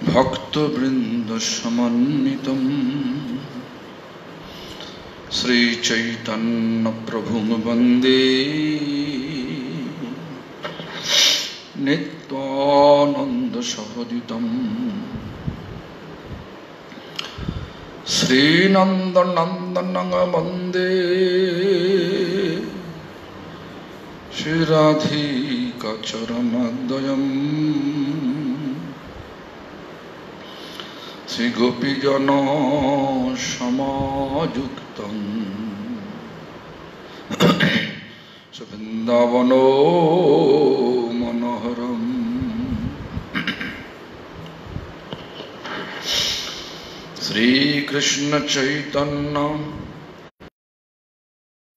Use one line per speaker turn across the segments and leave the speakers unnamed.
Bhakta-vrinda samanitam Sri Chaitanya Prabhum Vande Nityananda Sahoditam Sri Nanda Nandana Vande Shri Radhika Charamadayam Sri Gopijana Samajuktam Savindavano Manoharam Sri Krishna Chaitanya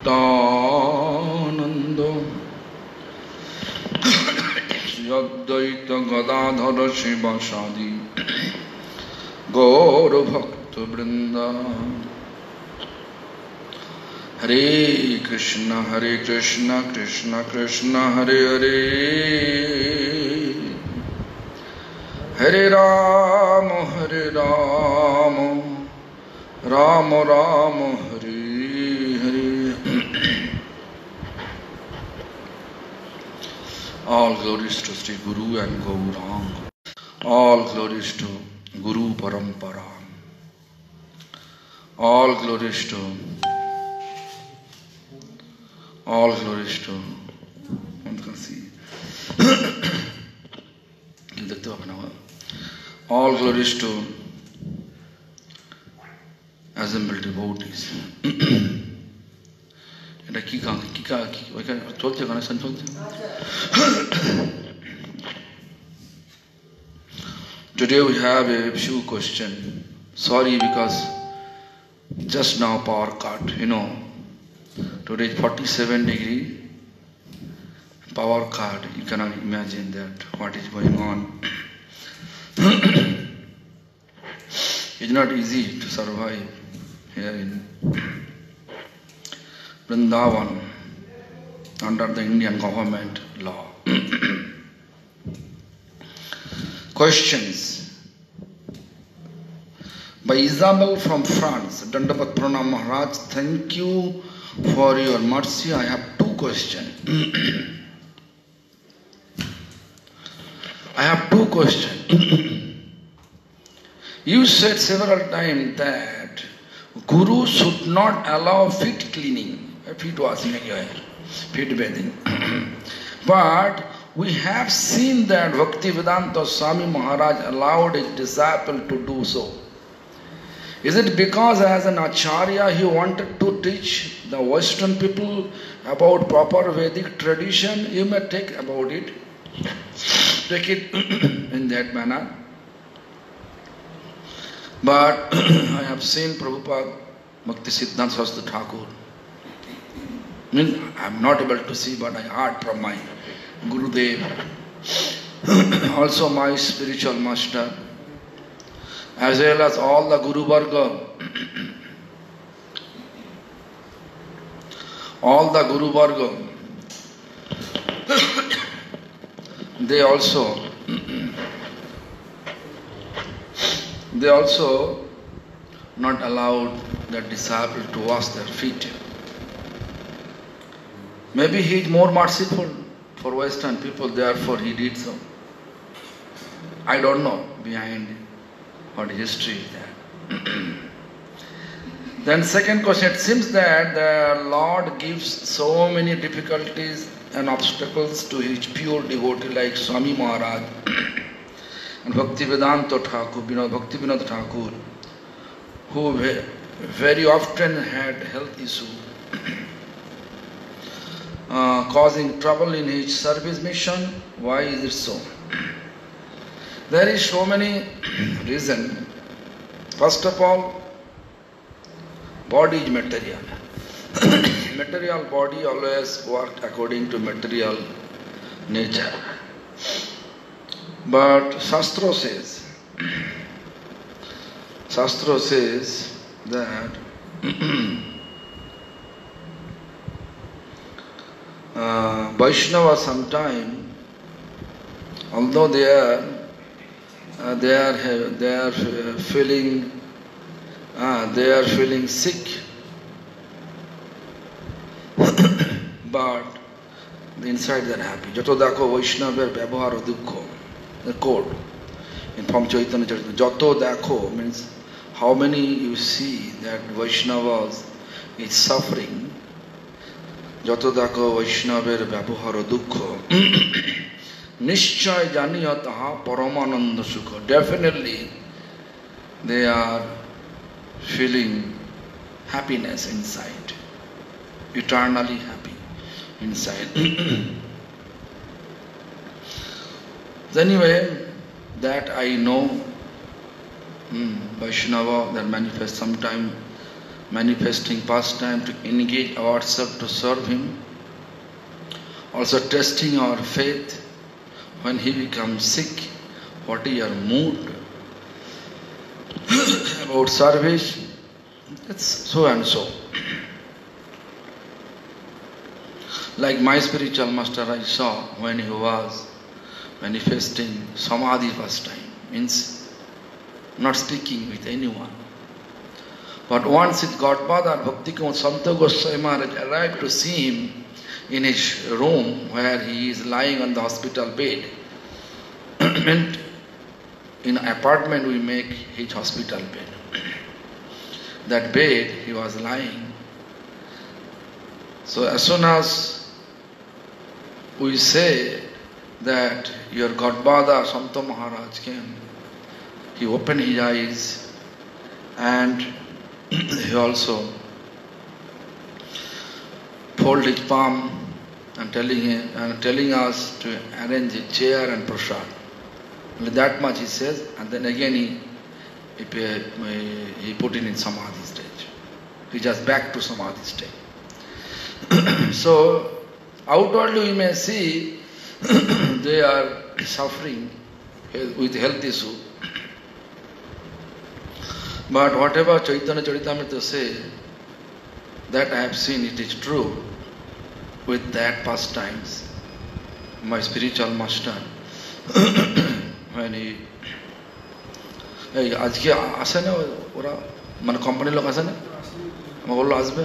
Nityananda Sri Advaita Gadadhara Shivasadi Gaura Bhakta Vrinda Hare Krishna Krishna Krishna Hare Hare Hare Rama Rama Rama Hare Hare. All glories to Sri Guru and Gauranga. All glories to Guru Parampara. All glories to all glories to assembled devotees. Today we have a few questions. Sorry, because just now power cut. Today is 47 degree. Power cut. You cannot imagine that what is going on. It's not easy to survive here in Vrindavan under the Indian government law. Questions. By Isabel from France. Dandavat Pranam Maharaj, thank you for your mercy. I have two questions. You said several times that Guru should not allow feet cleaning, feet washing, feet bathing. But we have seen that Bhaktivedanta Swami Maharaj allowed his disciple to do so. Is it because as an Acharya he wanted to teach the Western people about proper Vedic tradition? You may take it in that manner. But I have seen Prabhupada Bhakti Siddhanta Saraswati Thakur. I am not able to see, but I heard from my Gurudev, also my spiritual master, as well as all the Guru Varga. They also not allowed the disciple to wash their feet. Maybe he is more merciful for Western people, therefore he did so. I don't know behind what history is there. Then second question, it seems that the Lord gives so many difficulties and obstacles to his pure devotee like Swami Maharaj and Bhaktivedanta Thakur, Bhaktivinoda Thakur, who very often had health issues, causing trouble in his service mission. Why is it so? There is so many reasons. First of all, body is material. Material body always works according to material nature. But Shastra says that Vaishnava sometime, although they are they are feeling sick, but inside they are happy. Jato dakho Vaishnaver Vyabhaharo Dukkho, the code in from Chaitanya Charitamrita. Jato dakho means how many you see that Vaishnavas is suffering. Jato dakho Vaishnaver Vyabhaharo Dukkho. Nishchay janiyataha paramananda sukha. Definitely they are feeling happiness inside, eternally happy inside. Anyway, that I know Vaishnava that manifest sometime, manifesting pastime to engage ourselves to serve him, also testing our faith. When he becomes sick, what is your mood about service? It's so and so. Like my spiritual master I saw when he was manifesting Samadhi first time, means not speaking with anyone. But once it got bothered, Bhakti-Kumar Santa Goswami Maharaj arrived to see him in his room where he is lying on the hospital bed. And in an apartment we make his hospital bed. That bed he was lying. So as soon as we say that your Godfather Santa Maharaj came, he opened his eyes and he also folded his palm and telling us to arrange a chair and prasad. Only that much he says, and then again he put it in Samadhi stage. He just back to Samadhi stage. So outwardly we may see they are suffering with health issue. But whatever Chaitanya Charitamrita says, that I have seen it is true with that pastimes. My spiritual master, when he আজকে আসে না ওরা মানে কোম্পানির লোক আসে না আমাকে বললো আসবে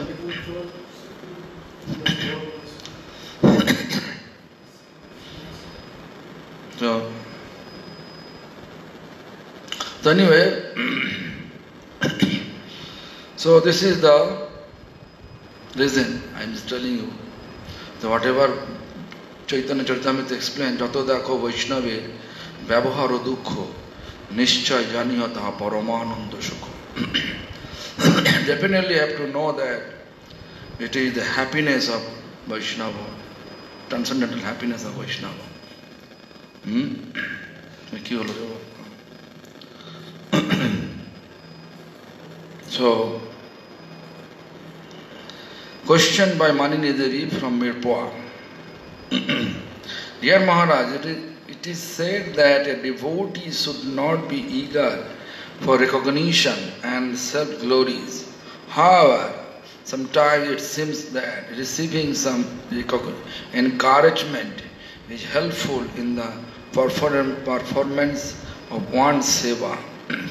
so anyway so this is the reason I am just telling you. So whatever Chaitanya Charitamrita explained, jato dakho Vaishnave Vyabhaharo Dukkho Nishchay janiyataha paramananda sukha. Definitely have to know that it is the happiness of Vaishnava, transcendental happiness of Vaishnava. So, question by Manini Devi from Mirpur. Dear Maharaj, it is said that a devotee should not be eager for recognition and self-glories. However, sometimes it seems that receiving some encouragement is helpful in the performance of one's seva.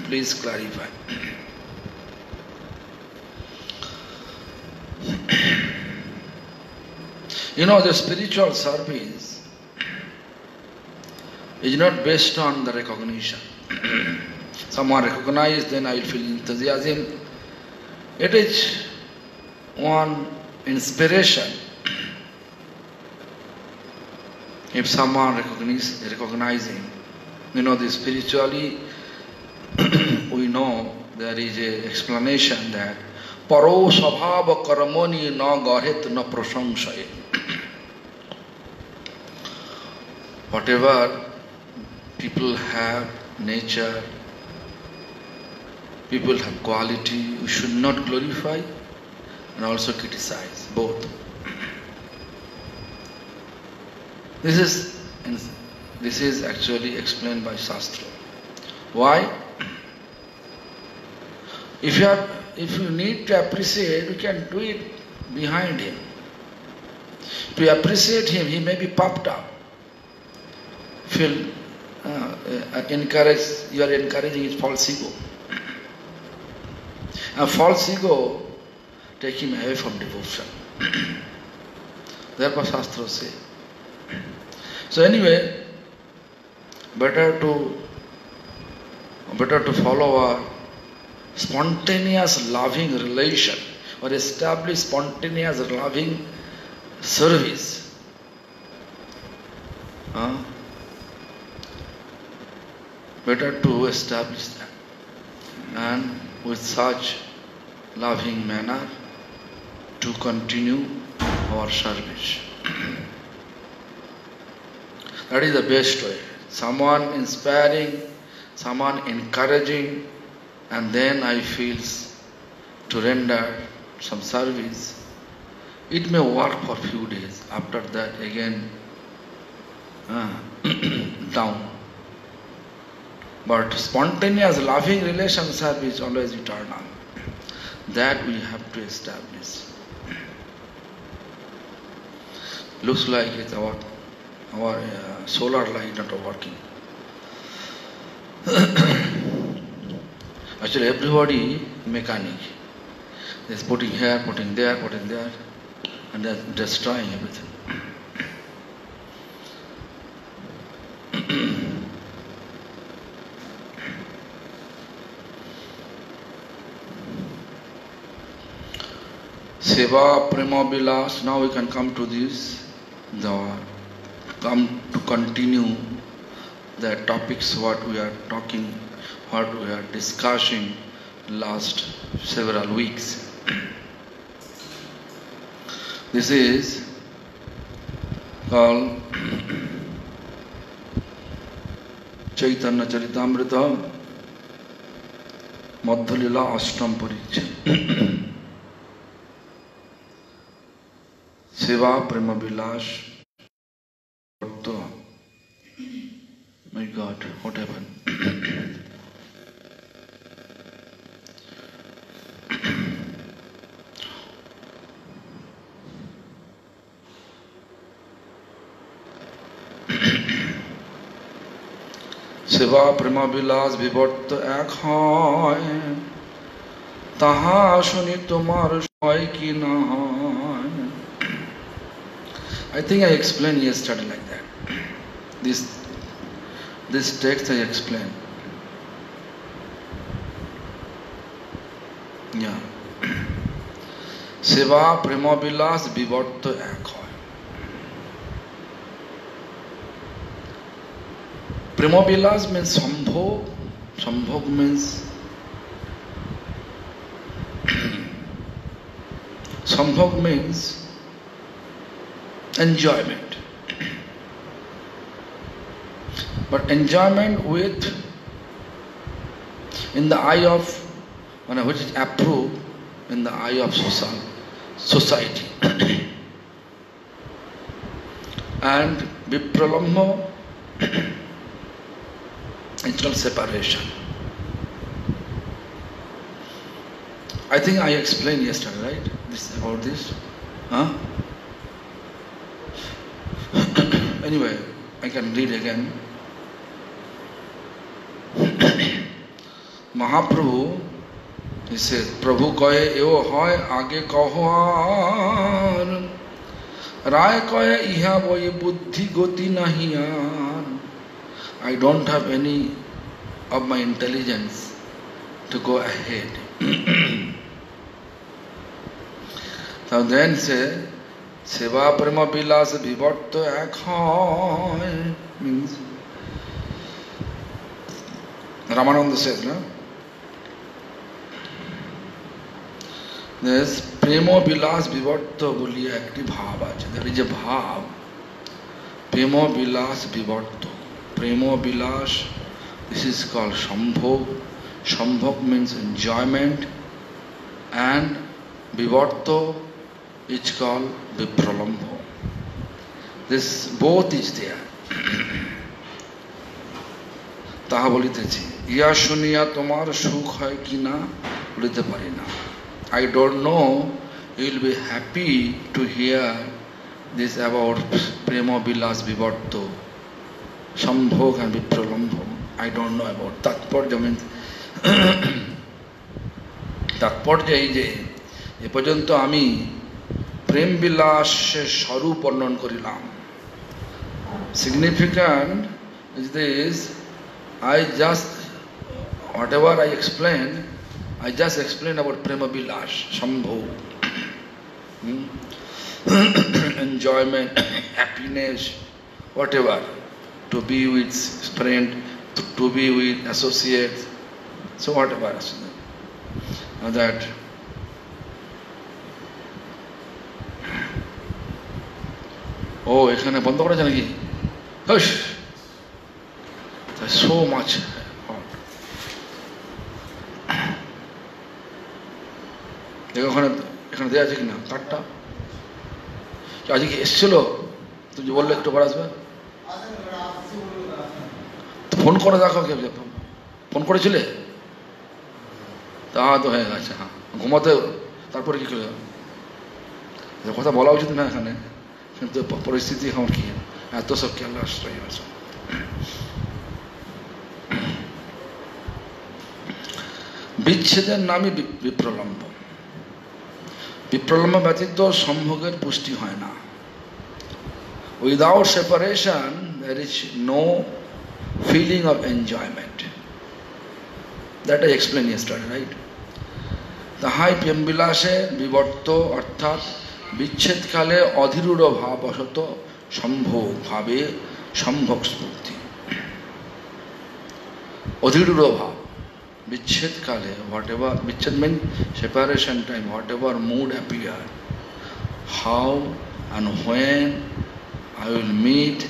Please clarify. You know, the spiritual service is not based on the recognition. Someone recognizes, then I will feel enthusiasm. It is one inspiration. If someone recognizing, you know, the spiritually, we know there is a explanation that paro sabhava karamani na gahet na prasamsaye. Whatever people have, nature, people have quality, we should not glorify and also criticize, both. This is actually explained by Shastra. Why? If you need to appreciate, you can do it behind him. To appreciate him, he may be puffed up, feel you are encouraging is false ego. A false ego take him away from devotion. Therefore Shastra say. So anyway, better to follow a spontaneous loving relation or establish spontaneous loving service. Better to establish that, and with such loving manner to continue our service. That is the best way. Someone inspiring, someone encouraging, and then I feel to render some service. It may work for a few days. After that again down. But spontaneous loving relation service always eternal. That we have to establish. Looks like it's our solar light not working. Actually everybody mechanic. Is putting here, putting there, and they're destroying everything. Seva, Prema, Vilas. Now we can come to this. Come to continue the topics what we are talking, what we are discussing last several weeks. This is called Chaitanya Charitamrita Madhya-lila Ashtam Parichya. Seva, Prema, Vilas. My God, what happened? Seva, Prema, Vilas বিবর্ত এক হয়, তাহা শুনি তোমার সয় কি না হয়. I think I explained yesterday like that. This text I explained. Yeah. Seva, Prema, Vilas বিবর্ত এক হয়. Prema Vilas means Sambhog. Sambhog means Sambhog means enjoyment. But enjoyment with in the eye of which is approved in the eye of society. And Vipralambha, internal separation. I think I explained yesterday, right? About this. Anyway, I can read again. Mahaprabhu, he says, Prabhu kahe eo hoy age kahar, Rai kahe iha boy buddhi goti nahi yaar. I don't have any of my intelligence to go ahead. So then say, Seva, Prema, Vilas বিবর্ত এক হয় means Ramananda says, no? There's Prema Vilas বিবর্ত বলিয়া একটি ভাব আছে. That is a ভাব. Prema Vilas বিবর্ত. Prema Vilas, this is called Sambhog. Sambhog means enjoyment, and Vivarto is called Vipralambha. This both is there. তাহা বলিতেছি, ইয়া শুনিয়া তোমার সুখ হয় কিনা বলিতে পারি না. I don't know you will be happy to hear this about Prema Vilas Vivarto Sambhog and Vipralambha. I don't know about Tatparya means তাৎপর্য এই যে এ পর্যন্ত আমি প্রেম বিলাসের স্বরূপ বর্ণন করিলাম. Significant is this, I just, whatever I explained, I just explained about Prema Bilas, Shambho, enjoyment, happiness, whatever, to be with friend, to be with associates, so whatever. That এখানে বন্ধ করা যায় নাকি? So much hot. এখানে দেওয়া আছে কিনা কার্ডটা? আজকে এসছিল, তুমি বললে একটু পর আসবে, ফোন করে দেখো, ফোন করেছিলে? তা তো হয়ে গেছে, হ্যাঁ ঘুমাতে, তারপরে কি করে কথা বলা উচিত না এখানে, কিন্তু পরিস্থিতি এখন কি এত সব খেয়াল আশ্রয় আছে. বিচ্ছেদের নামই বিপ্রলম্ব. বিপ্রলম্ব ব্যতীত সম্ভোগের পুষ্টি হয় না. Without separation there is no feeling of enjoyment. That I explained yesterday, right? তাহাই প্রেম বিলাসে বিবর্ত অর্থাৎ বিচ্ছেদকালে অধীরূঢ় ভাববশত সম্ভোগ ভাবে সম্ভোগ স্ফূর্তি. অধীরূঢ় ভাব, বিচ্ছেদকালে, whatever, বিচ্ছেদ means separation time, whatever mood appear, how and when I will meet,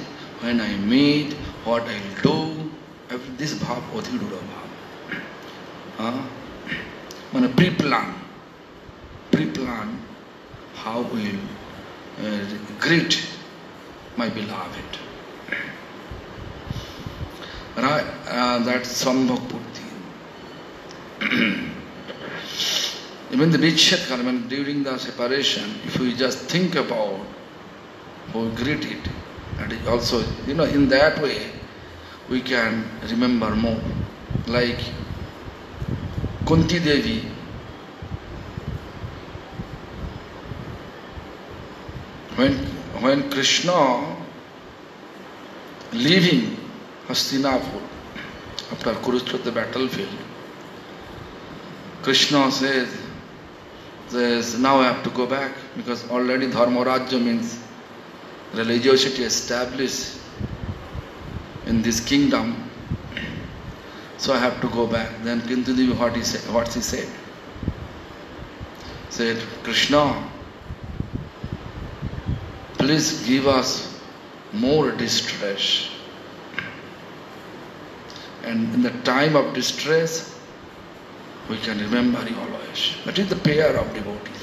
when I meet, what I will do, this bhav, অধীরূঢ় ভাব. মানে pre-plan how we will greet my beloved. Right? That's Sambhog Purti. Even the Vichhet Kala, during the separation, if we just think about how we greet it, that is also, in that way we can remember more. Like Kunti Devi, when Krishna leaving Hastinapur after Kurukshetra battlefield, Krishna says, now I have to go back because already Dharmarajya means religiosity established in this kingdom. So I have to go back. Then Kunti Devi, what she said? Said, Krishna, please give us more distress. And in the time of distress, we can remember you always. That is the pair of devotees.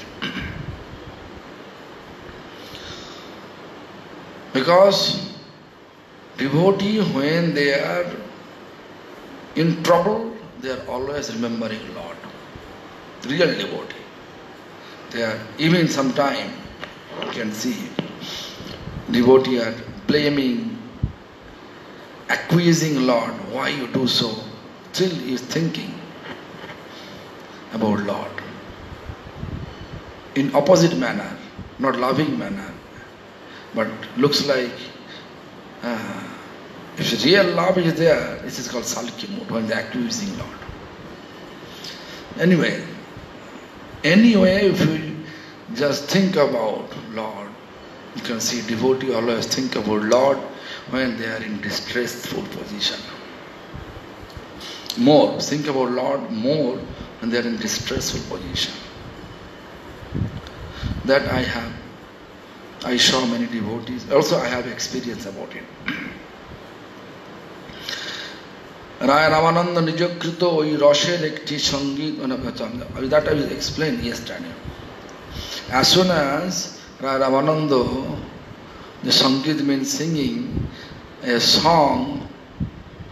Because devotee, when they are in trouble, they are always remembering Lord. Real devotee. They are, even sometime, you can see, devotee are blaming, accusing Lord, why you do so? Still he is thinking about Lord. In opposite manner, not loving manner, but looks like if real love is there, this is called Salki mood, when they are accusing Lord. Anyway, if you just think about Lord, you can see devotee always think about Lord when they are in distressful position. More, think about Lord more when they are in distressful position. That I saw many devotees. Also I have experience about it. Raya Ramananda Nijakrito oi Rosher ekti Sangeet, that I will explain yesterday. As soon as Raya Ramananda, the Sangeet means singing a song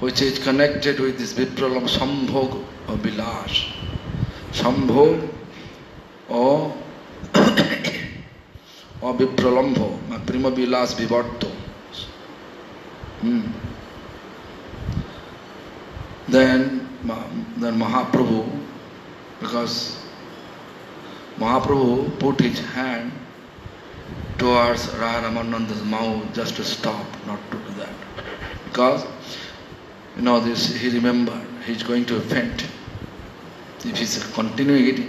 which is connected with this Vipralam Sambhog or Bilas. Sambhog or Vipralambho, Prima Bilas Vivarto. Then Mahaprabhu, because Mahaprabhu put his hand towards Radha Ramananda's mouth just to stop, not to do that. Because, this he remembered, he's going to faint. If he's continuing it,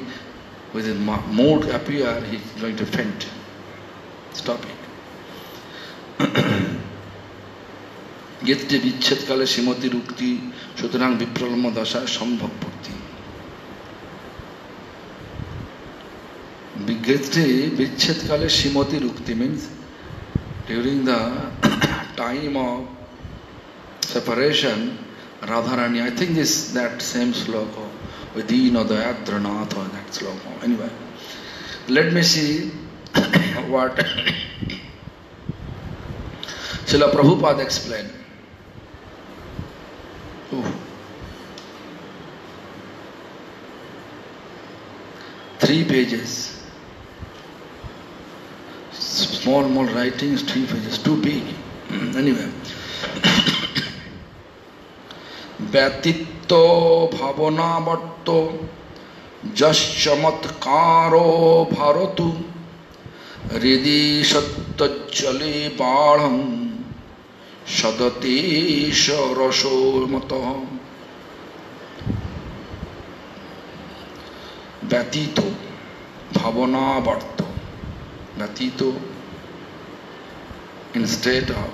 with his mood appear, he's going to faint. Stop it. Gete vichet kale shimati rukti, sutarang vipralma dasha sambhav bhakti. Gete vichet kale shimati rukti means during the time of separation, Radharani, I think that same sloka, Vidina Dayadranatha, that sloka. Anyway, let me see what Srila Prabhupada explained. 3 pages. Small writings, 3 pages, too big. Anyway. Vyatitto bhavanavatto jaschamatkāro bharatu hridi sattajjale bāঢ়am sadatesha raso matah. Vyatito bhavanavatto. Vyatito instead of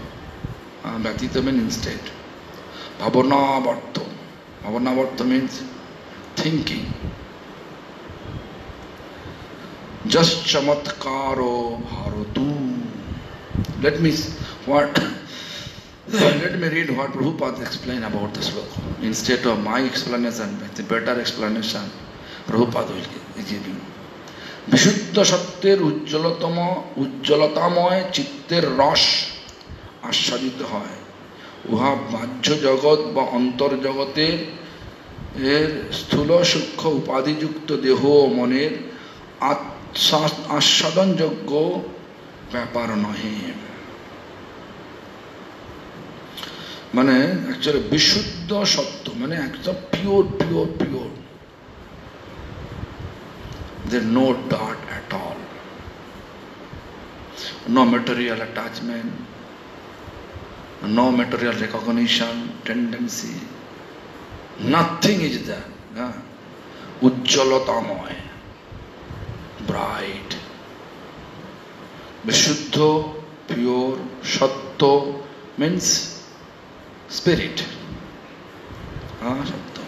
Vyatito means instead. Bhavanavatto. Bhavanavatto means thinking. Jaschamatkāro bharatu. Let me read what Prabhupada explained about this sloka. Instead of my explanation, the better explanation Prabhupada is giving. Vishuddha satyer ujjalatamay chitter rash আস্বাদিত হয়, উহা বাহ্য জগৎ বা অন্তর জগতের স্থূল সূক্ষ্ম উপাধিযুক্ত দেহ ও মনের আস্বাদনযোগ্য ব্যাপার নহে। মানে অ্যাকচুয়ালি বিশুদ্ধ সত্য, মানে একদম pure. There is no doubt at all. No material attachment, no material recognition, tendency. Nothing is there. Ujjalatamay, bright. Vishuddha, pure, Satya means spirit. Satya.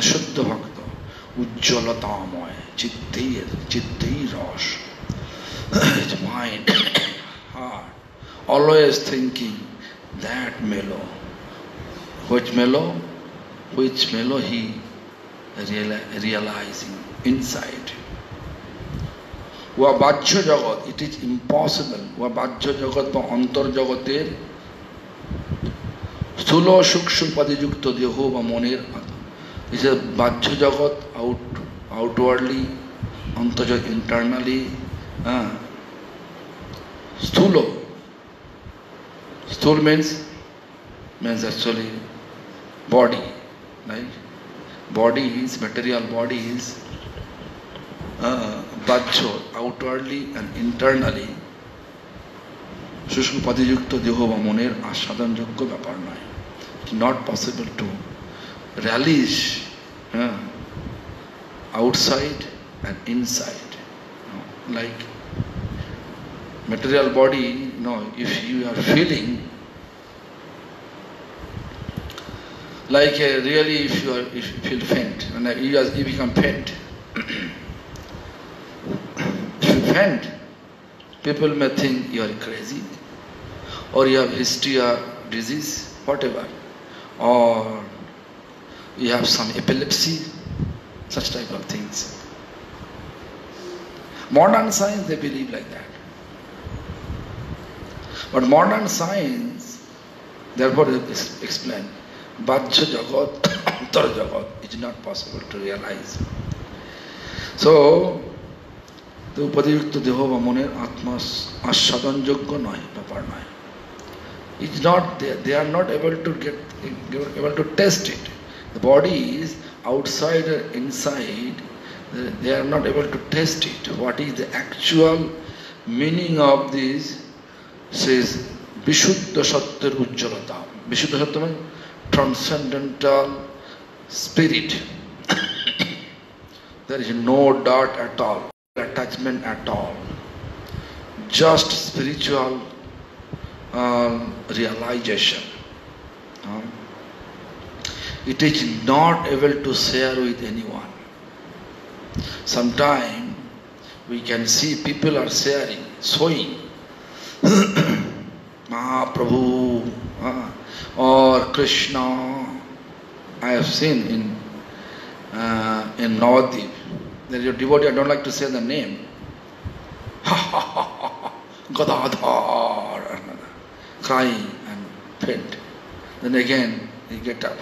Shuddha Bhakta. Ujjalatamay, chitti rash. His mind, heart, always thinking that mellow. Which mellow he realizing inside. Wa bhajya jagat, it is impossible. Wa bhajya jagat ba antar jagater sthula sukshma padiyukta deho ba moner. This is bhajya jagat outwardly, antar jagat internally. Sthula means actually body, right? Material body is bhajya, outwardly and internally. Sushma padiyukta deho ba moner asadhanjogya byapar noy. It's not possible to relish outside and inside. Like material body, if you are feeling like really, if you feel faint, and you become faint. If you faint, people may think you are crazy, or you have history or disease, whatever, or you have some epilepsy, such type of things. Modern science, they believe like that. But modern science, therefore explain, bhajya jagat, antar jagat, is not possible to realize. So, the upadiyukta deho ba moner atma asadhanjogya noy, byapar noy. It's not there. They are not able to test it. The body is outside or inside. They are not able to test it. What is the actual meaning of this? Says Vishuddha Satya Ujjalata. Vishuddha Satya means transcendental spirit. There is no doubt at all, attachment at all. Just spiritual realization. It is not able to share with anyone. Sometimes we can see people are sharing, showing Mahaprabhu or Krishna. I have seen in Navadvip. There is a devotee, I don't like to say the name. Gadadhar, crying and faint. Then again he get up.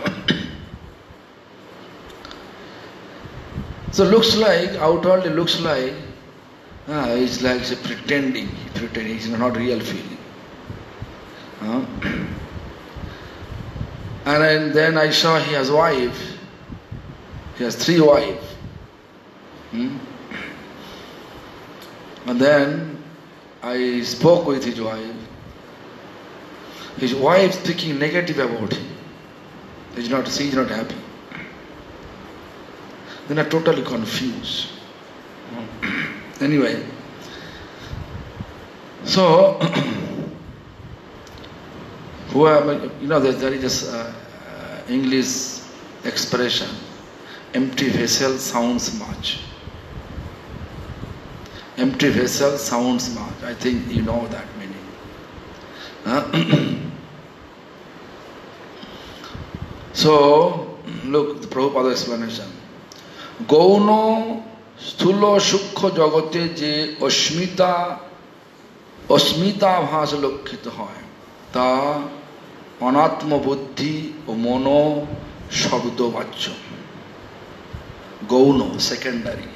So looks like, outwardly looks like, it's like pretending. It's not real feeling. And then I saw he has wife. He has 3 wives. And then I spoke with his wife. His wife speaking negative about him. She is not happy. Then I totally confused. Anyway, so there is this English expression, empty vessel sounds much. Empty vessel sounds much. I think you know that meaning. So, look, the Prabhupada explanation. Gauno sthulo sukho jagote je asmita bhas lokkita hoy ta anatma buddhi o mono shabdo vachyo. Gauno, secondary.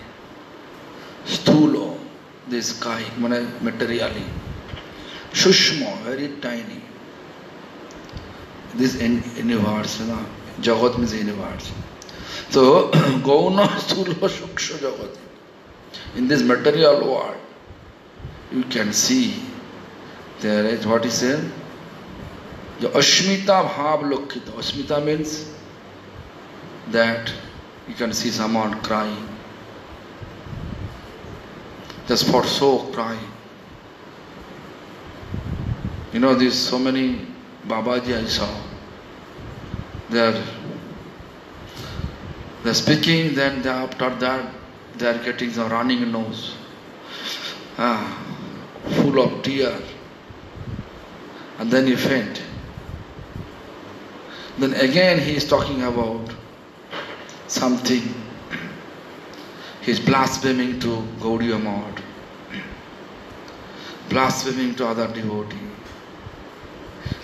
Sthulo, this sky, materially. Shushma, very tiny. This universe, Jagat means universe. So, Gauna Stula Shuksha Jagat. In this material world, you can see there is what is said. The Ashmita Bhav Lokita. Ashmita means that you can see someone crying. Just for so crying. There's so many Babaji I saw. They're speaking, then after that they are getting some running nose, full of tears, and then he faint. Then again he is talking about something. He is blaspheming to Gaudiya Math, blaspheming to other devotees.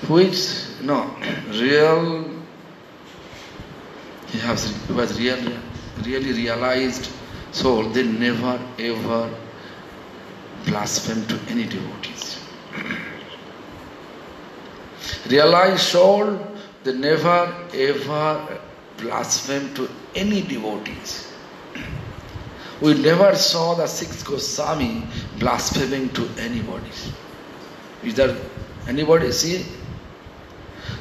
Which, real, who has really realized soul, they never ever blaspheme to any devotees. Realized soul, they never ever blaspheme to any devotees. We never saw the 6th Goswami blaspheming to anybody. Is there anybody see?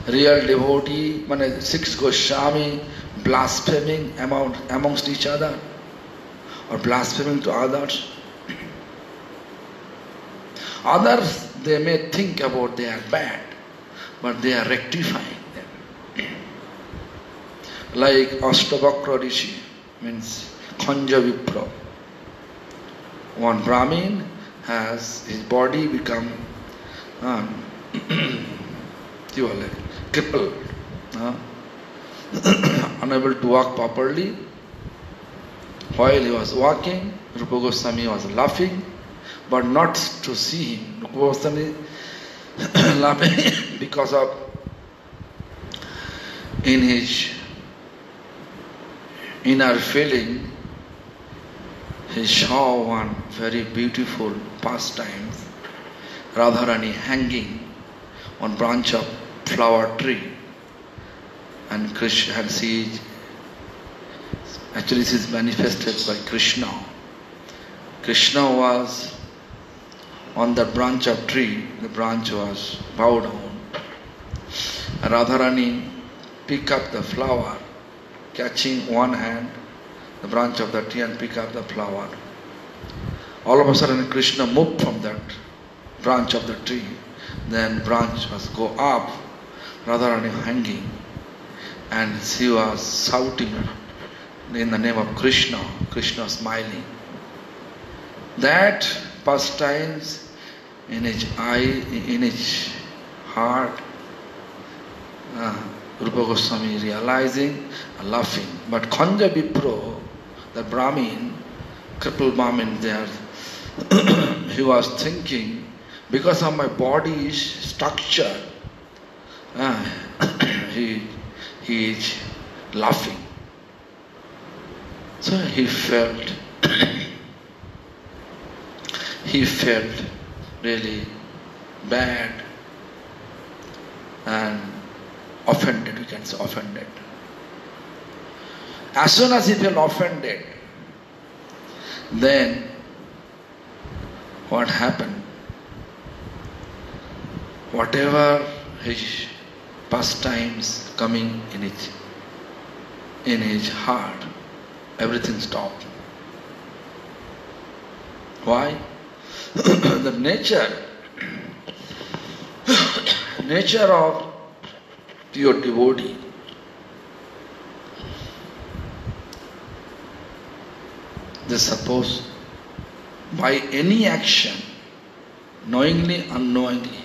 Real devotee, 6 Goswami blaspheming amongst each other or blaspheming to others. Others, they may think about they are bad, but they are rectifying them. Like Ashtavakra Rishi, means Khanja Vipra. One Brahmin has his body become crippled, unable to walk properly. While he was walking, Rupa Goswami was laughing, but not to see him. Rupa Goswami laughing because of in his inner feeling, he saw one very beautiful pastime, Radharani hanging one branch of flower tree, and Krishna had seen. Actually, this is manifested by Krishna. Krishna was on the branch of tree. The branch was bowed down. Radharani picked up the flower, catching one hand the branch of the tree and pick up the flower. All of a sudden, Krishna moved from that branch of the tree. Then branch was go up, Radharani hanging, and she was shouting in the name of Krishna. Krishna smiling. That pastimes in his eye, in his heart, Rupa Goswami realizing and laughing. But Khanja Vipro, the Brahmin, crippled Brahmin there, he was thinking, because of my body's structure, he is laughing. So he felt really bad and offended, we can say offended. As soon as he felt offended, then what happened? Whatever his pastimes coming in his heart, everything stopped. Why? The nature of pure devotee, they suppose by any action, knowingly, unknowingly,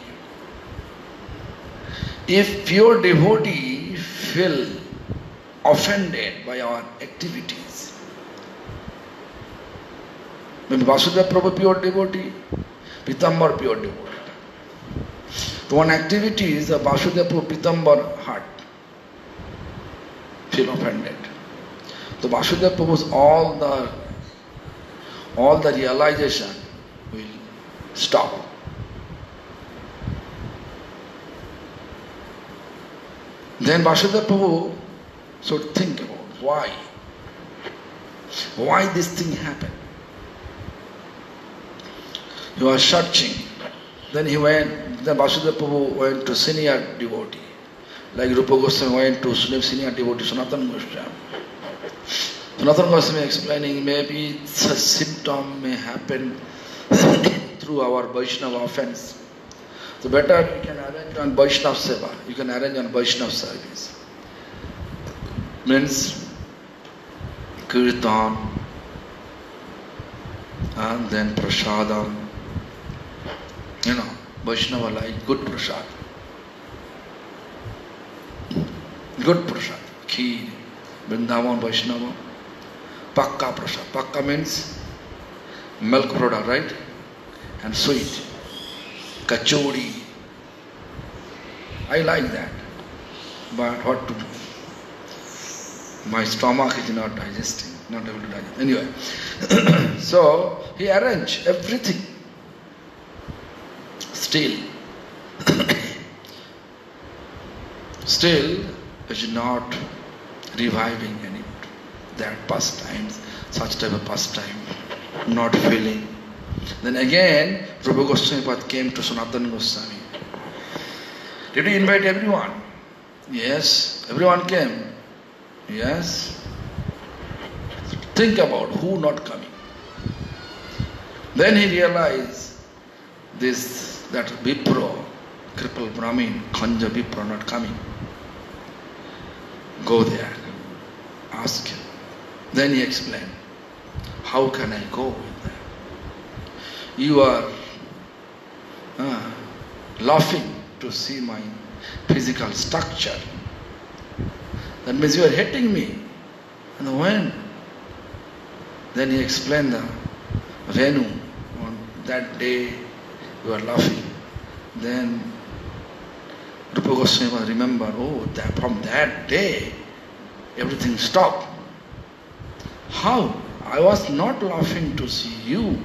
if pure devotee feel offended by our activities, maybe Vasudeva Prabhu pure devotee, Pitambar pure devotee. So one activity is the Vasudeva Prabhu Pitambar heart feel offended. So Vasudeva Prabhu's all the realization will stop. Then Vasudeva Prabhu should think about why this thing happened. He was searching. Then Vasudeva Prabhu went to senior devotee. Like Rupa Goswami went to senior devotee Sanatana Goswami. Sanatana Goswami explaining maybe such symptom may happen through our Vaishnava offense. So better you can arrange on Vaishnava Seva. You can arrange on Vaishnava service. Means Kirtan and then Prasadam. Vaishnava like good prasad. Good prasad. Kheer, Vrindavan Vaishnava. Pakka prasad. Pakka means milk product, right? And sweet. Kachori. I like that. But what to do? My stomach is not digesting. Not able to digest. Anyway. So he arranged everything. Still is not reviving any that pastimes, such type of pastime, not feeling. Then again, Rupa Goswami came to Sanatana Goswami. Did he invite everyone? Yes, everyone came. Yes. Think about who not coming. Then he realized that Vipro, crippled Brahmin, Khanja Vipro not coming. Go there, ask him. Then he explained, how can I go with them? You are laughing to see my physical structure. That means you are hating me. And when? Then he explained the Venu, on that day you are laughing. Then Rupa Goswami remembered, from that day everything stopped. How? I was not laughing to see you.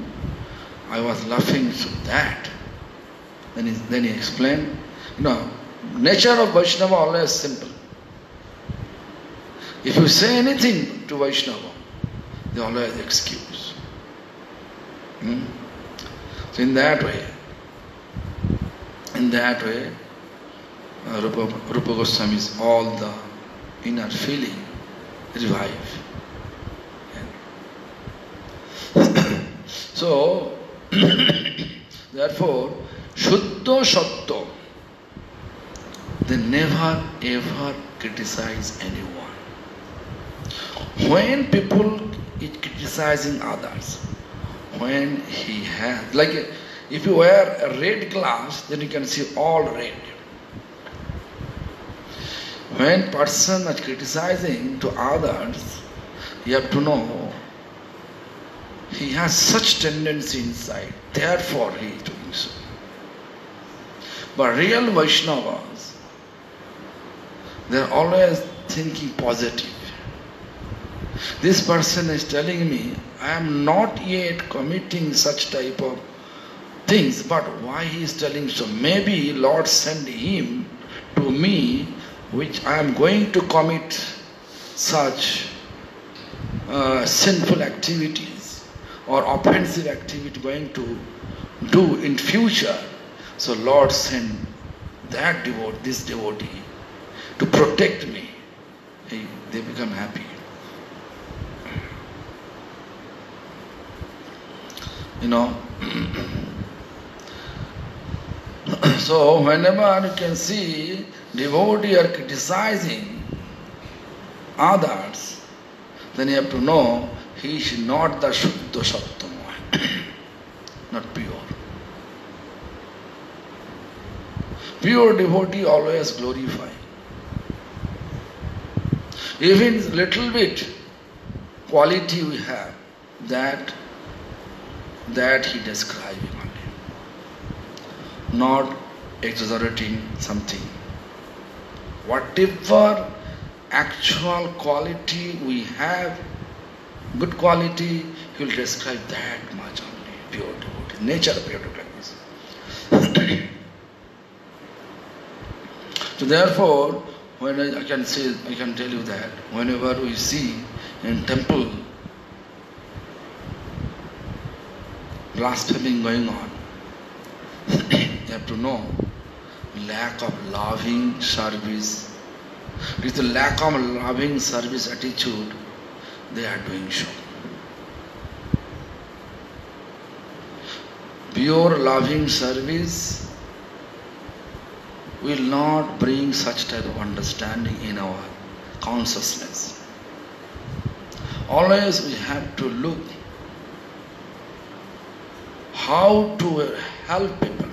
I was laughing to that. Then he explained, No, nature of Vaishnava always simple. If you say anything to Vaishnava, they always excuse. So in that way, Rupa Goswami's all the inner feeling revive. So, therefore, Shuddha Sattva, they never ever criticize anyone. When people is criticizing others, when he has, like if you wear a red glass, then you can see all red. When person is criticizing to others, you have to know he has such tendency inside, therefore he is doing so. But real Vaishnavas, they are always thinking positive. This person is telling me, I am not yet committing such type of things, but why he is telling so? Maybe Lord sent him to me, which I am going to commit such sinful activities or offensive activity going to do in future. So Lord sent that this devotee to protect me. They become happy. So whenever you can see devotee are criticizing others, then you have to know he is not the Shuddha Sattva, not pure. Pure devotee always glorify. Even little bit quality we have, that he describing only, not exaggerating something. Whatever actual quality we have, good quality, he will describe that much only, pure devotee, nature of pure devotee. So therefore, when I can tell you that whenever we see in temple blaspheming going on, you have to know lack of loving service. With the lack of loving service attitude, they are doing so. Pure loving service will not bring such type of understanding in our consciousness. Always we have to look how to help people,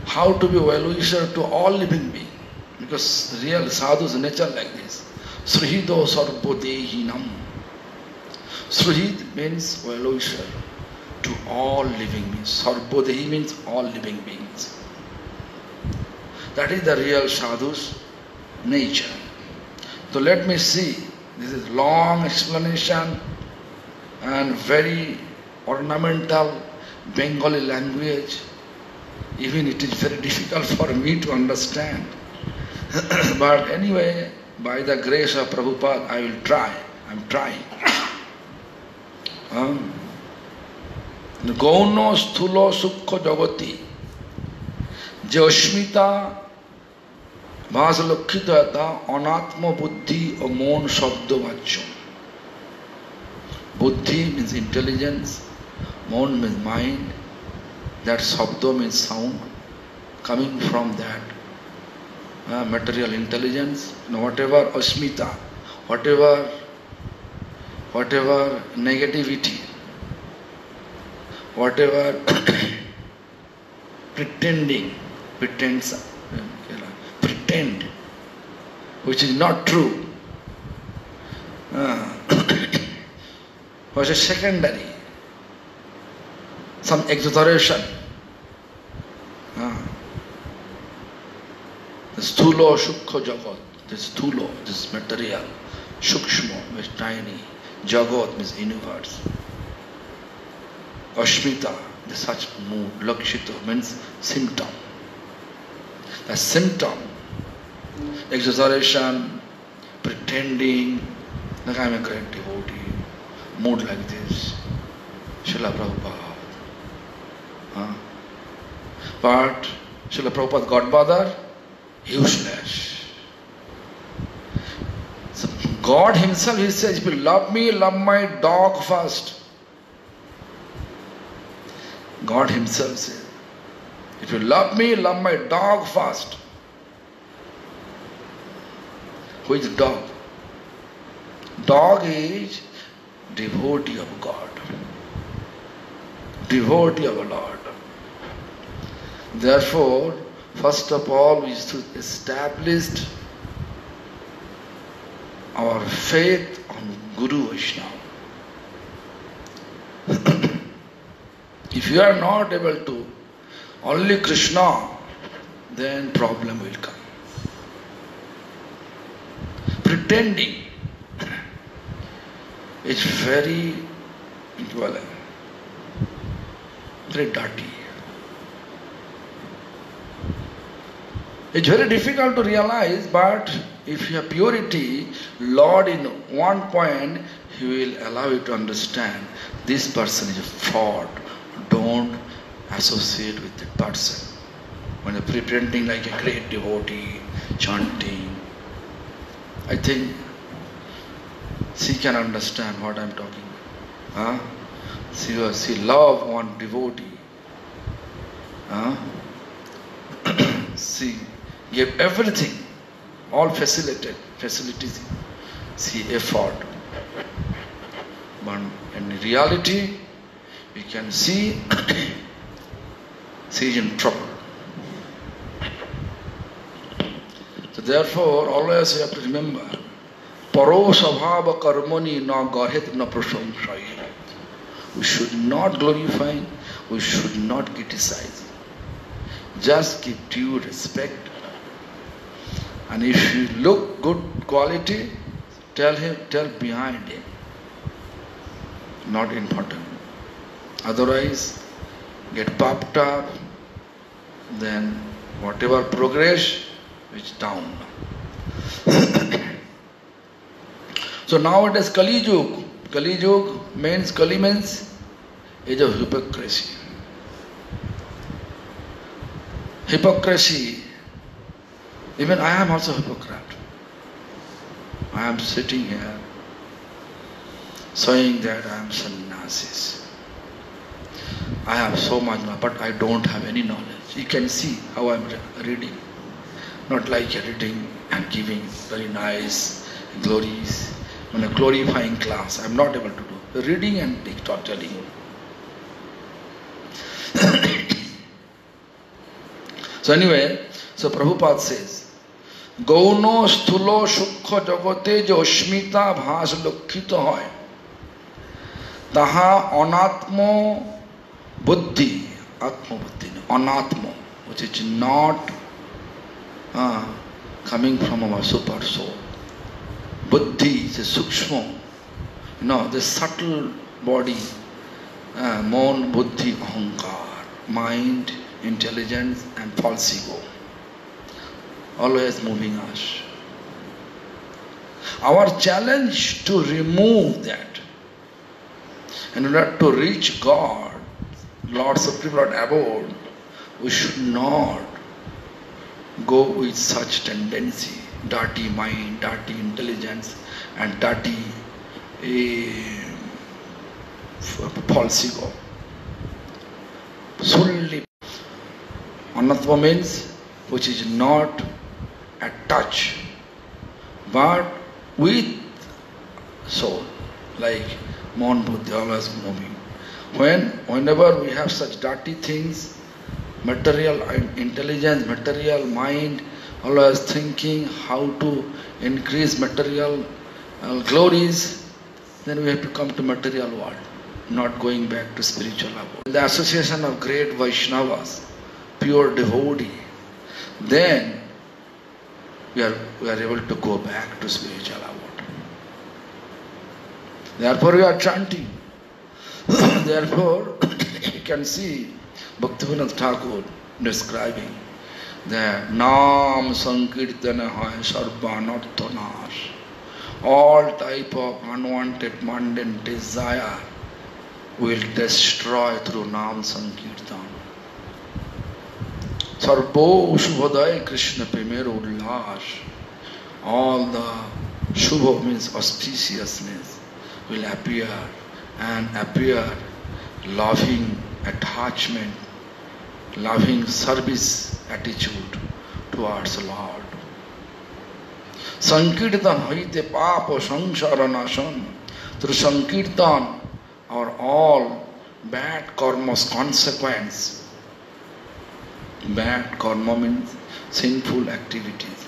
how to be well-wisher to all living beings, because real sadhu's nature like this. Srihido sarbodehinam. Srihid means well-wisher to all living beings. Sarbodehi means all living beings. That is the real sadhu's nature. So let me see. This is long explanation and very ornamental Bengali language. Even it is very difficult for me to understand. But anyway, by the grace of Prabhupada, I will try. I am trying. Gauno sthulo sukho jagati Jashmita Bhasalokkhitata Anatma buddhi o mon shabdo vachyo. Buddhi means intelligence, mon means mind, that sabdo means sound, coming from that material intelligence. Whatever asmita, whatever negativity, whatever pretend, which is not true, was a secondary, some exaggeration. The sthulo shukha jagat, this sthulo, this material, shukshma means tiny, jagat means universe, ashmita such mood. Lakshita means symptom. A symptom, exaggeration, pretending, like I'm a great devotee, mood like this, Srila Prabhupada. But Srila Prabhupada got bothered, useless. So God Himself, He says, if you love me, love my dog first. God Himself says, if you love me, love my dog first. Who is dog? Dog is devotee of God, devotee of the Lord. Therefore, first of all, we should establish our faith on Guru Vaishnava. If you are not able to only Krishna, then problem will come. Pretending is very dirty. It's very difficult to realize, but if you have purity, Lord in one point, He will allow you to understand this person is a fraud. Don't associate with that person. When you're pretending like a great devotee, chanting, I think she can understand what I'm talking about. She loves one devotee. She gave everything, all facilities, she effort. But in reality, we can see she is in trouble. So therefore, always you have to remember, Paro Sabhava Karmani na Gahet na Prashamsai. We should not glorify, we should not criticize. Just give due respect. And if you look good quality, tell behind him. Not important. Otherwise, get puffed up, then whatever progress is down. So nowadays Kali Yuga. Kali means age of hypocrisy. Hypocrisy. Even I am also a hypocrite. I am sitting here saying that I am sannyasis. I have so much knowledge, but I don't have any knowledge. You can see how I am reading. Not like reading and giving very nice glories. In a glorifying class, I am not able to do. Reading and telling. So anyway, so Prabhupada says, Gauno sthulo sukha jagote jo ashmita bhas lukhita hoy. Taha anatmo buddhi, atma buddhi, anatmo, which is not coming from our super soul. Buddhi is a sukshma, the subtle body, mon, buddhi, ahankar, mind, intelligence and false ego. Always moving us. Our challenge to remove that. In order to reach God, Lord Supreme Lord abode, we should not go with such tendency. Dirty mind, dirty intelligence, and dirty false ego. Solely anatma means which is not at touch, but with soul, like mon buddhi, always moving. Whenever we have such dirty things, material intelligence, material mind, always thinking how to increase material glories, then we have to come to material world, not going back to spiritual abode. The association of great Vaishnavas, pure devotee, then we are able to go back to spiritual abode. Therefore we are chanting. Therefore, you can see Bhaktivinoda Thakur describing that Nam Sankirtana Hai Sarvanartha Nash. All type of unwanted mundane desire will destroy through Nam Sankirtan. Sarvo Shubhodaya Krishna Premero Ullas. All the Shubha means auspiciousness will appear and appear loving attachment, loving service attitude towards Lord. Sankirtan haite papa samsara nasan. Through Sankirtan, our all bad karma's consequence. Bad karma means sinful activities.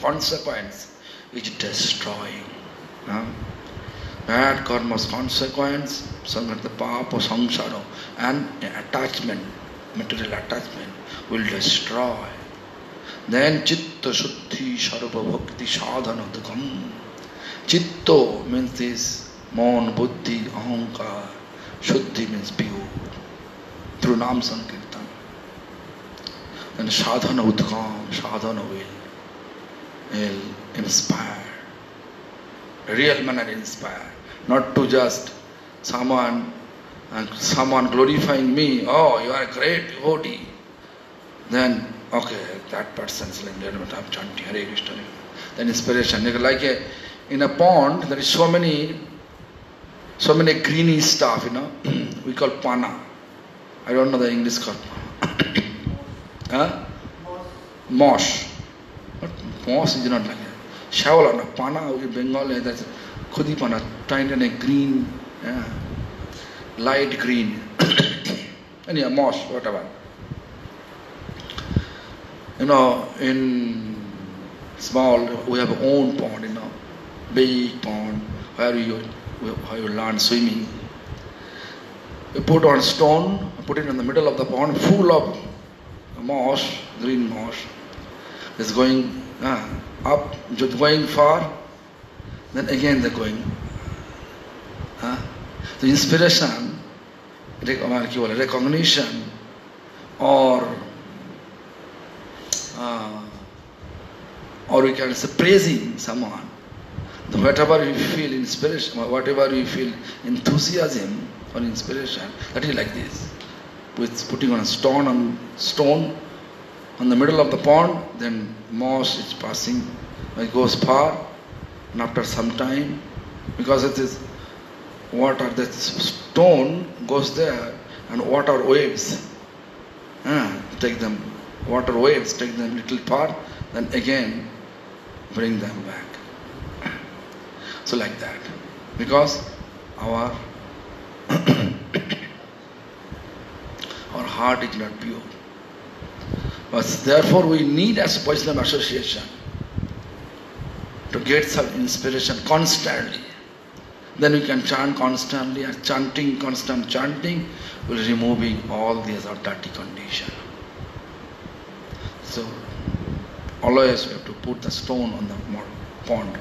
Consequence is destroying. Bad karma's consequence, the papa samsara, and attachment, material attachment, will destroy. Then Chitta Shuddhi Sarva Bhakti Sadhana Dukam. Chitta means this, Mon, Buddhi, Ahankar. Shuddhi means pure. Through Nam Sankirtan. Then Sadhana Udgam, Sadhana will inspire. Real manner inspire. Not to just someone glorifying me, oh, you are a great devotee. Then, okay, that person's like, I'm chanting Hare Krishna. Then inspiration. Like in a pond, there is so many greeny stuff, we call pana. I don't know the English called. Huh? Moss. Moss is not like that. Shavala, pana, Bengal, that's khudi pana, tiny and green, light green. Anyhow, moss, whatever. In small, we have our own pond, big pond, where you learn swimming. You put on a stone, put it in the middle of the pond, full of moss, green moss. It's going up, just going far, then again they're going. The inspiration, recognition, or we can say praising someone. Whatever you feel inspiration, whatever you feel enthusiasm or inspiration, that is like this. With putting on a stone on the middle of the pond, then moss is passing, it goes far, and after some time, because it is water, that stone goes there, and water waves take them. Water waves take them little far, then again bring them back. So like that. Because our heart is not pure. But therefore we need as Vaishnava association to get some inspiration constantly. Then we can chant constantly, and constant chanting will removing all these dirty conditions. So, always we have to put the stone on the pond.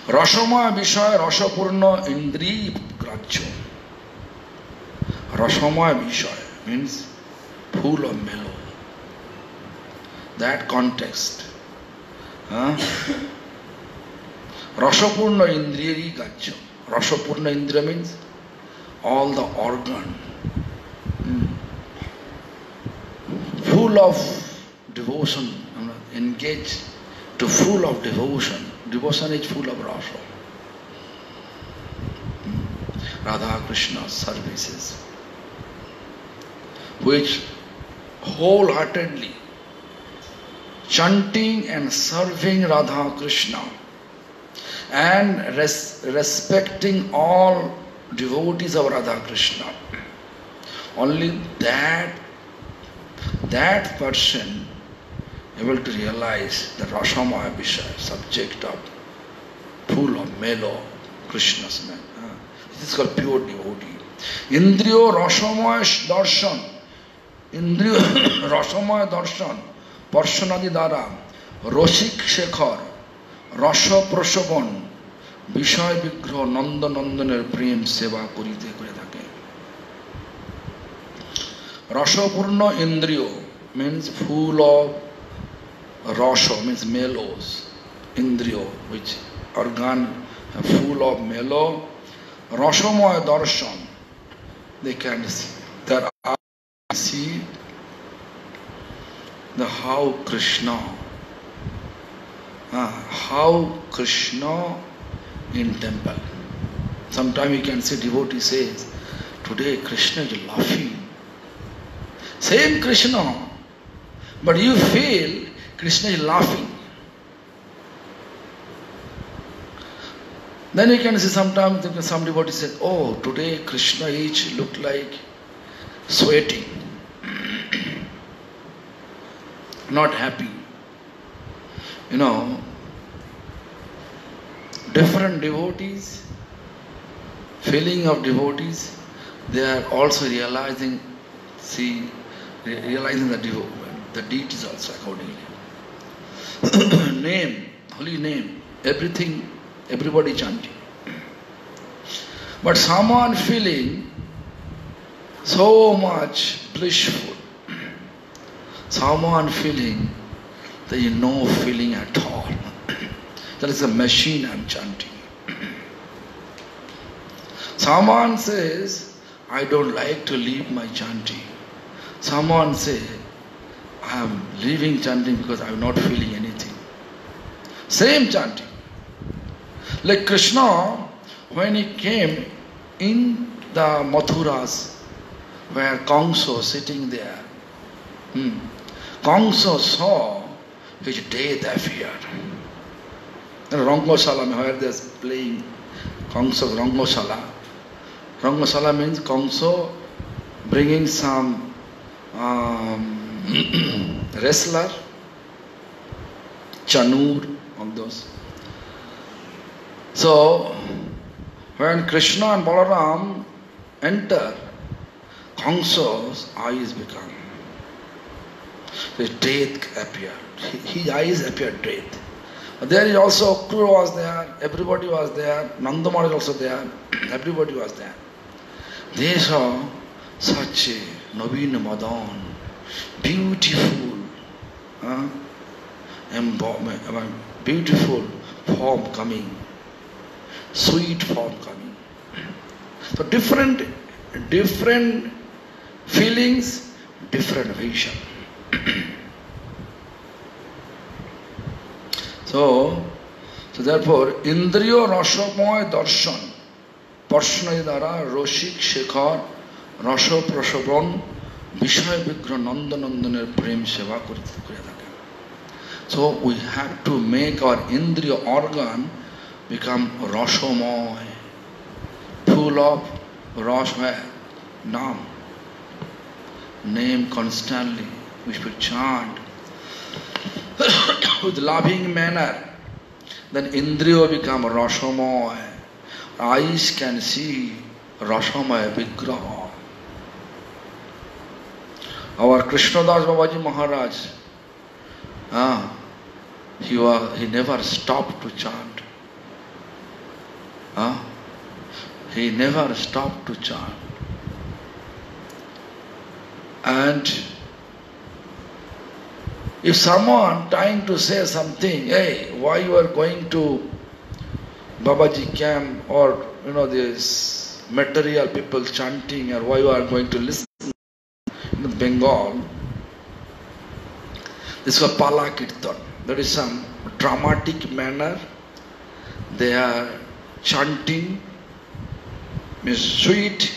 Rashamaya Vishaya Rasapurna Indri Grachyo. Rashamaya Vishaya means full of mellow. That context. Rasapurna Indriya Grachyo. Rasapurna Indriya means all the organ. Full of devotion, engaged to full of devotion. Devotion is full of rasa. Radha Krishna's services, which wholeheartedly chanting and serving Radha Krishna and respecting all devotees of Radha Krishna. Only that person able to realize the Rasamaya Vishaya, subject of full of mellow Krishna's man. This is called pure devotee. Indriyo Rasamaya Darshan. Indriyo Rasamaya Darshan. Parshanadi Dara. Rosik Shekhar. Rasa Prashavan. বিষয় বিগ্রহ নন্দনন্দনের প্রেম সেবা করিতে করে থাকে। রসপূর্ণ ইন্দ্রিয় means full of rasha, means mellows. Indriyo, which organ full of mellow. Rasamoy darshan, they can see. Their eyes see the how Krishna in temple. Sometimes you can see devotee says, today Krishna is laughing. Same Krishna, but you feel Krishna is laughing. Then you can see sometimes some devotee says, oh, today Krishna each look like sweating, not happy. You know, different devotees, feeling of devotees, they are also realizing the deities also accordingly. Name, holy name, everything, everybody chanting. But someone feeling so much blissful, someone feeling there is no feeling at all. That is a machine I am chanting. Someone says, I don't like to leave my chanting. Someone says, I am leaving chanting because I am not feeling anything. Same chanting. Like Krishna, when he came in the Mathuras, where Kamsa sitting there, Kamsa saw his death appeared. Rangasala, where they are playing Kamsa Rangasala. Rangasala means Kamsa bringing some wrestler, Chanur, all those. So, when Krishna and Balaram enter, Kamsa's eyes become, his death appeared. His eyes appeared death. There is also Akrura was there, everybody was there, Nandamar is also there, everybody was there. They saw such a Naveen Madan, beautiful beautiful form coming, sweet form coming. So different feelings, different vision. So therefore, Indriyo Rasamoy Darshan, Parshnay Dara, Roshik Shekhar, Rasa Prasabon, Vishaya Vigra Nandanandaner Prem Seva Kurite থাকে. So we have to make our Indriya organ become Rasamoy, full of Rasa, Nam, name constantly, we should chant with loving manner. Then Indriya become Rasamoy. Eyes can see Rasamoy Vigraha. Our Krishnadas Babaji Maharaj, he never stopped to chant. He never stopped to chant. And if someone trying to say something, hey, why you are going to Babaji camp, or this material people chanting, or why you are going to listen in Bengal, this is Pala Kirtan. There is some dramatic manner. They are chanting, means sweet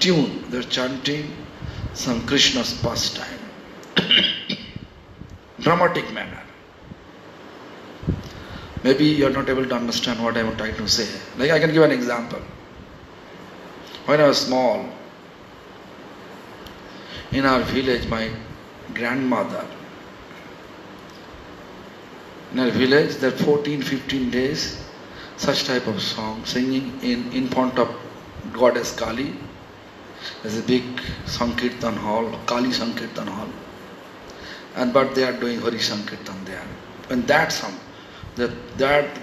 tune. They are chanting some Krishna's pastime. Dramatic manner. Maybe you are not able to understand what I am trying to say. Like I can give an example. When I was small, in our village, my grandmother, in our village, there are 14-15 days, such type of song, singing in front of goddess Kali. There's a big Sankirtan hall, Kali Sankirtan hall. But they are doing Hari Sankirtan there. And that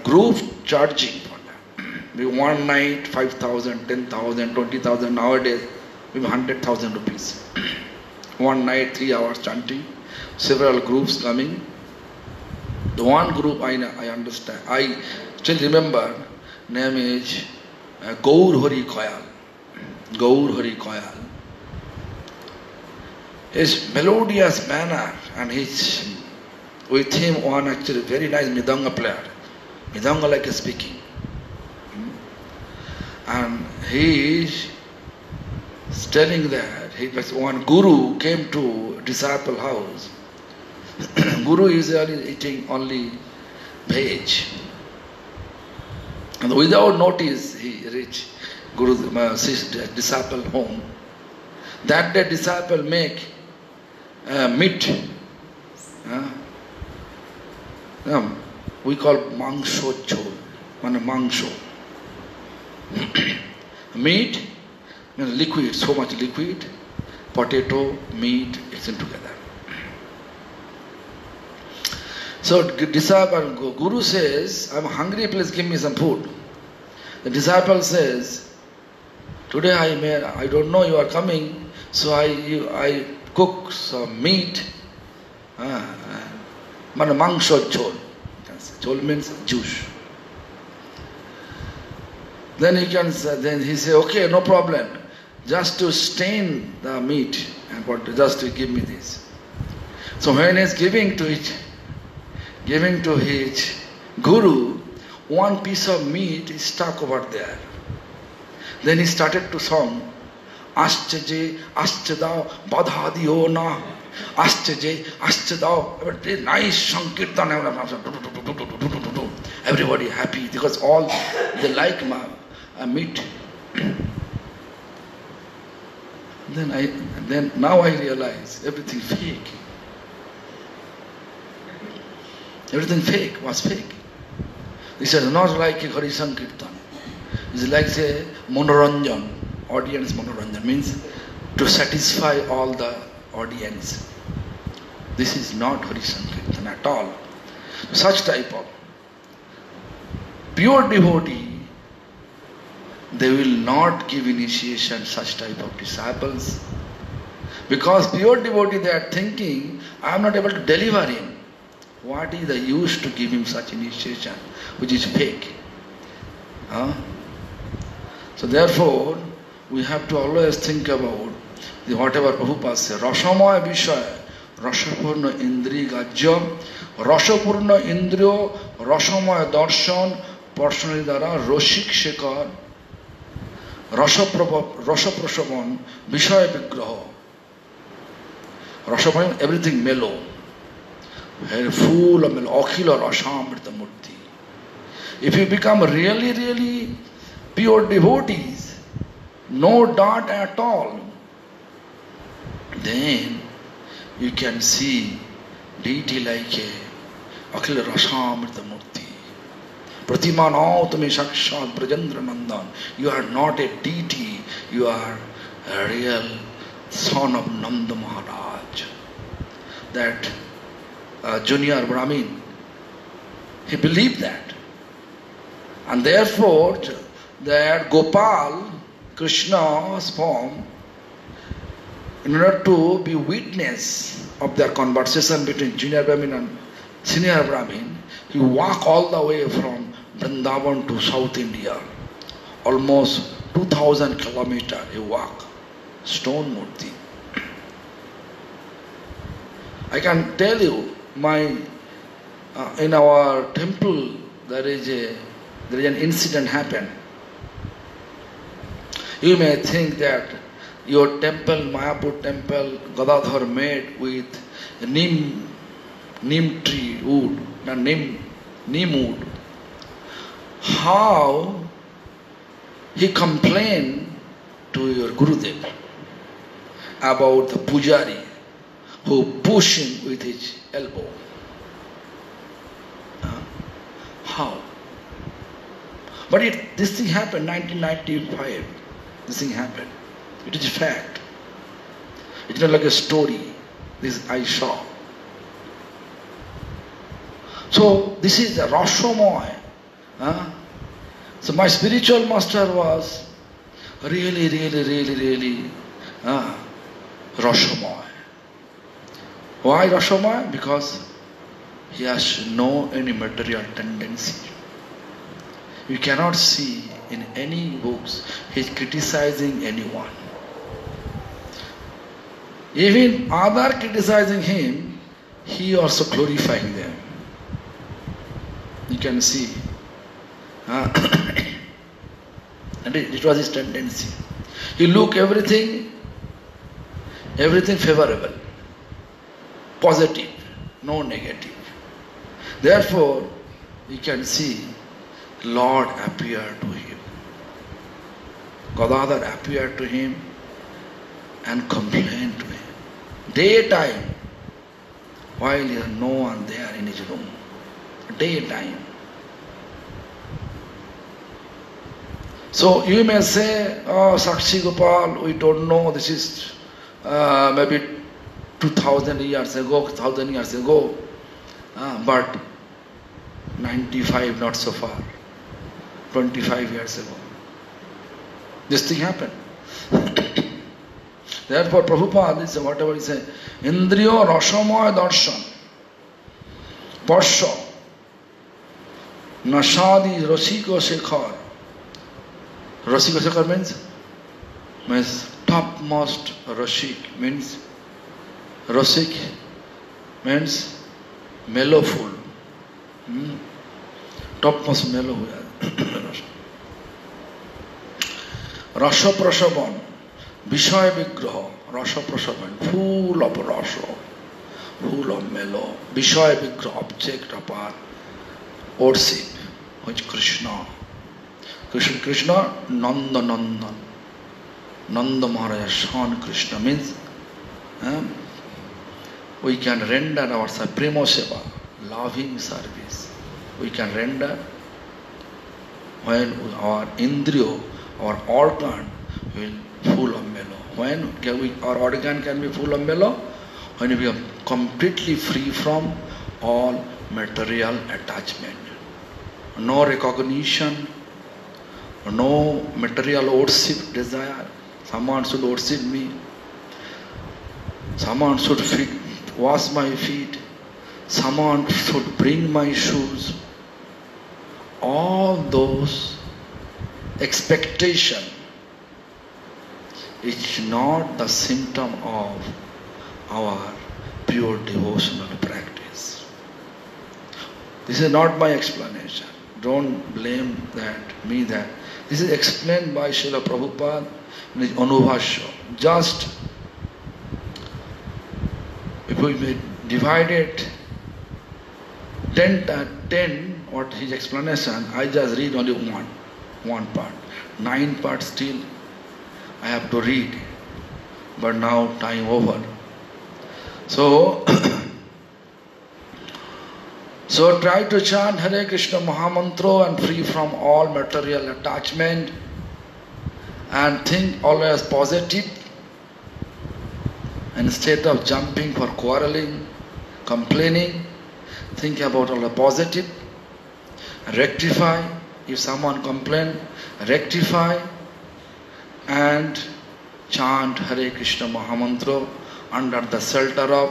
group charging for that. Maybe one night, 5,000, 10,000, 20,000, nowadays, maybe 100,000 rupees. One night, 3 hours chanting, several groups coming. The one group I understand, I still remember, name is Gaur Hari Koyal. Gaur Hari Koyal. His melodious manner and with him one actually very nice Midanga player. Midanga like speaking. And he is telling that one guru came to disciple house. Guru usually eating only veg. And without notice he reached Guru's disciple home. That day disciple make meat. We call mangsho chol, mangsho. Meat, liquid, so much liquid, potato, meat, it's in together. So disciple, Guru says, I'm hungry, please give me some food. The disciple says, today I don't know you are coming, so I cook some meat, mangsho chol. Chol means juice. Then he say, okay, no problem. Just to stain the meat and just to give me this. So when he is giving to his guru, one piece of meat is stuck over there. Then he started to song, Ashchaje, Ashchadao, Badhadiyo na, Ashchaje, Ashchadao. Very nice Sankirtan. Everybody happy because all they like meat. Then now I realize everything fake. Everything fake was fake. This is not like a Hari Sankirtan. It's like say Monoranjan. Audience Monoranjan means to satisfy all the audience. This is not Hari Sankirtan at all. Such type of pure devotee, they will not give initiation such type of disciples. Because pure devotee, they are thinking, I am not able to deliver him. What is the use to give him such initiation, which is fake? So therefore, we have to always think about whatever Prabhupada said, Rasamaya Vishaya, Rasapurna Indri Gajya, Rasapurna Indriyo, Rasamaya Darshan, Personally Dara, Roshik Shekhar, Rasaprashavan, Vishaya Vigraha. Rasaprashavan, everything mellow. Very full of mellow. Akhila Rasamrita Murti. If you become really, really pure devotees, no doubt at all, then you can see deity like a Akhila Rasamrita Murti. Pratimanav tame Sakshat Brajendra Nandan. You are not a deity, you are a real son of Nanda Maharaj. That junior Brahmin, he believed that. And therefore, that Gopal, Krishna's form, in order to be witness of their conversation between junior Brahmin and senior Brahmin, he walked all the way from Vrindavan to South India. Almost 2,000 kilometers he walked. Stone Murti. I can tell you, in our temple there is an incident happened. You may think that your temple, Mayapur temple, Gadadhar made with neem tree wood, neem wood. How he complained to your Gurudev about the pujari who pushed him with his elbow. How? But this thing happened 1995. This thing happened. It is a fact. It's not like a story. This I saw. So this is the Rasamoy. So my spiritual master was really Rashamaya. Why Rashamaya? Because he has no any material tendency. You cannot see in any books he is criticizing anyone. Even other criticizing him, he also glorifying them. You can see. And it was his tendency. He look everything favorable, positive, no negative. Therefore, you can see Lord appeared to him. Gadadhar appeared to him and complained to him. Daytime, while there is no one there in his room. Daytime. So you may say, oh, Sakshi Gopal, we don't know, this is maybe 2000 years ago, 1000 years ago, but 95 not so far, 25 years ago. This thing happened. Therefore, Prabhupada is whatever he said, Indriyo Rashamaya Darshan, Parsha, Nashadi Rasiko Shekhar. Rasiko Shekhar means topmost Rashik, means Rasik means mellowful. Topmost mellow. Rasha Prashavan, Vishaya Vigraha, Rasha Prashavan, full of Rasha, full of mellow. Vishaya Vigraha, object of our worship, which Krishna. Krishna, Nanda Nandan. Nanda Maharaj, son Krishna means we can render our supremo seva, loving service. We can render when our indriyo, our organ will full of mellow. When our organ can be full of mellow? When we are completely free from all material attachment. No recognition, no material worship desire. Someone should worship me. Someone should wash my feet. Someone should bring my shoes. All those expectation is not the symptom of our pure devotional practice. This is not my explanation. Don't blame me that. This is explained by Srila Prabhupada in his Anubhashya. Just if we divide it 10, what his explanation, I just read only one part. 9 parts still I have to read. But now time over. So try to chant Hare Krishna Mahamantra and free from all material attachment and think always positive instead of jumping for quarreling, complaining. Think about all the positive, rectify. If someone complains, rectify and chant Hare Krishna Mahamantra under the shelter of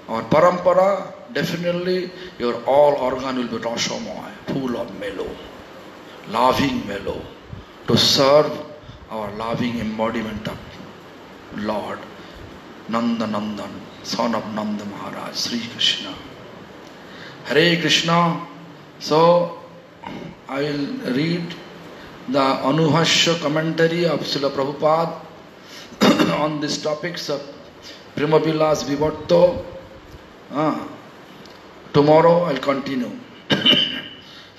our parampara. Definitely your all organ will be Rashamaya, full of mellow, loving mellow, to serve our loving embodiment of Lord Nanda Nandan, son of Nanda Maharaj, Sri Krishna. Hare Krishna. So I will read the Anubhashya commentary of Srila Prabhupada on these topics of Prema Vilas Vivarto. Tomorrow I'll continue.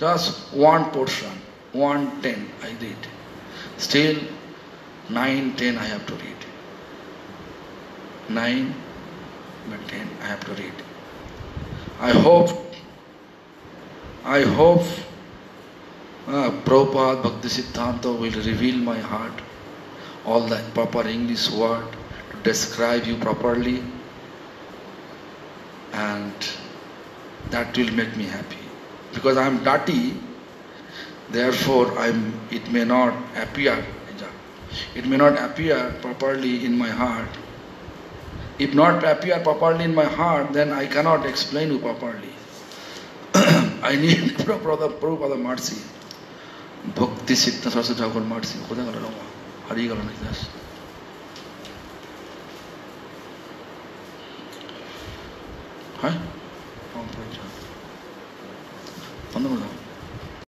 Just one portion, 1:10 I read. Still 9:10 I have to read. 9 but 10 I have to read. I hope Prabhupada Bhakti Siddhanta will reveal my heart, all the proper English word to describe you properly, and that will make me happy. Because I am dirty, Therefore, it may not appear. It may not appear properly in my heart. If not appear properly in my heart, then I cannot explain you properly. I need Prabhupada mercy. Bhakti Siddha Saraswati Thakur mercy. Koda gala Rama. Hari gala nahi das. Hai? Banda